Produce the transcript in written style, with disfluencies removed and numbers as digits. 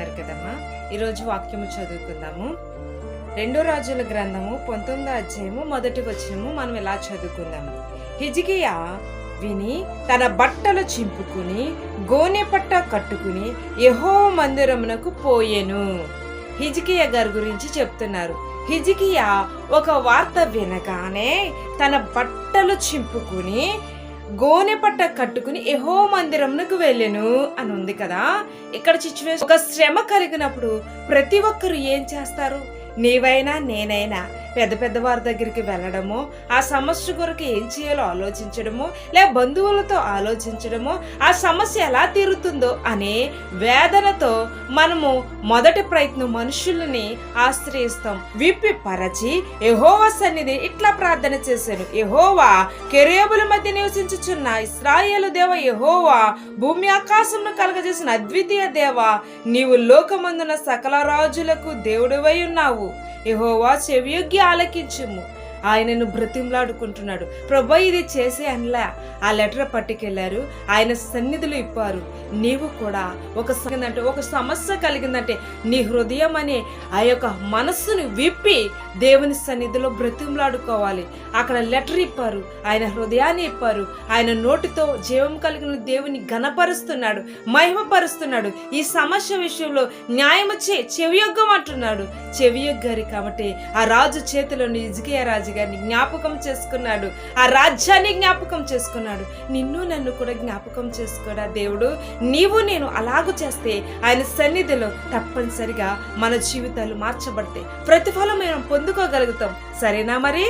బాగున్నారు కదమ్మా. ఈరోజు వాక్యము చదువుకుందాము. 2 రాజుల గ్రంథము 19వ అధ్యాయము 1వ వచనము మనం ఇలా చదువుకుందాము. హిజ్కియా విని తన బట్టలు చింపుకుని గోనె పట్ట కట్టుకుని యెహోవా మందిరమునకు పోయెను. హిజ్కియా గారి గురించి చెప్తున్నారు. హిజ్కియా ఒక వార్త వినగానే తన బట్టలు చింపుకుని గోనె పట్ట కట్టుకుని యెహోవా మందిరమునకు వెళ్ళెను అని ఉంది కదా. ఇక్కడ సిచ్యువేషన్, ఒక శ్రమ కలిగినప్పుడు ప్రతి ఒక్కరు ఏం చేస్తారు? నీవైనా నేనైనా పెద్ద పెద్ద వారి దగ్గరికి వెళ్ళడము, ఆ సమస్య కొరకు ఏం చేయాలో ఆలోచించడము, లేక బంధువులతో ఆలోచించడము, ఆ సమస్య ఎలా తీరుతుందో అనే వేదనతో మనము మొదటి ప్రయత్నం మనుషుల్ని ఆశ్రయిస్తాం. విప్పి పరచి యెహోవా సన్నిధి ఇట్లా ప్రార్థన చేశాను. యెహోవా, కెరూబుల మధ్య నివసించుచున్న ఇశ్రాయేలు దేవ యెహోవా, భూమి ఆకాశమును కలగజేసిన అద్వితీయ దేవ, నీవు లోకమందున సకల రాజులకు దేవుడివై ఉన్నావు. యెహోవా, చెవియొగ్గి ఆలకించుము. ఆయనను బ్రతిమలాడుకుంటున్నాడు. ప్రభు ఇది చేసే అనలా. ఆ లెటర్ పట్టుకెళ్లారు, ఆయన సన్నిధిలో ఇప్పారు. నీవు కూడా ఒక సమస్య కలిగిందంటే నీ హృదయం అనే ఆ యొక్క మనస్సును విప్పి దేవుని సన్నిధిలో బ్రతిమలాడుకోవాలి. అక్కడ లెటర్ ఇప్పారు, ఆయన హృదయాన్ని ఇప్పారు. ఆయన నోటితో జీవం కలిగిన దేవుని ఘనపరుస్తున్నాడు, మహిమపరుస్తున్నాడు. ఈ సమస్య విషయంలో న్యాయము చెవియొగ్గం అంటున్నాడు. చెవియొగ్గారు కాబట్టి ఆ రాజు చేతిలోని హిజ్కియా రాజు గారిని జ్ఞాపకం చేసుకున్నాడు. ఆ రాజ్యాన్ని జ్ఞాపకం చేసుకున్నాడు. నిన్ను నన్ను కూడా జ్ఞాపకం చేసుకోడా దేవుడు. నీవు నేను అలాగూ చేస్తే ఆయన సన్నిధిలో తప్పనిసరిగా మన జీవితాలు మార్చబడతాయి, ప్రతిఫలం మనం పొందుకోగలుగుతాం. సరేనా మరి?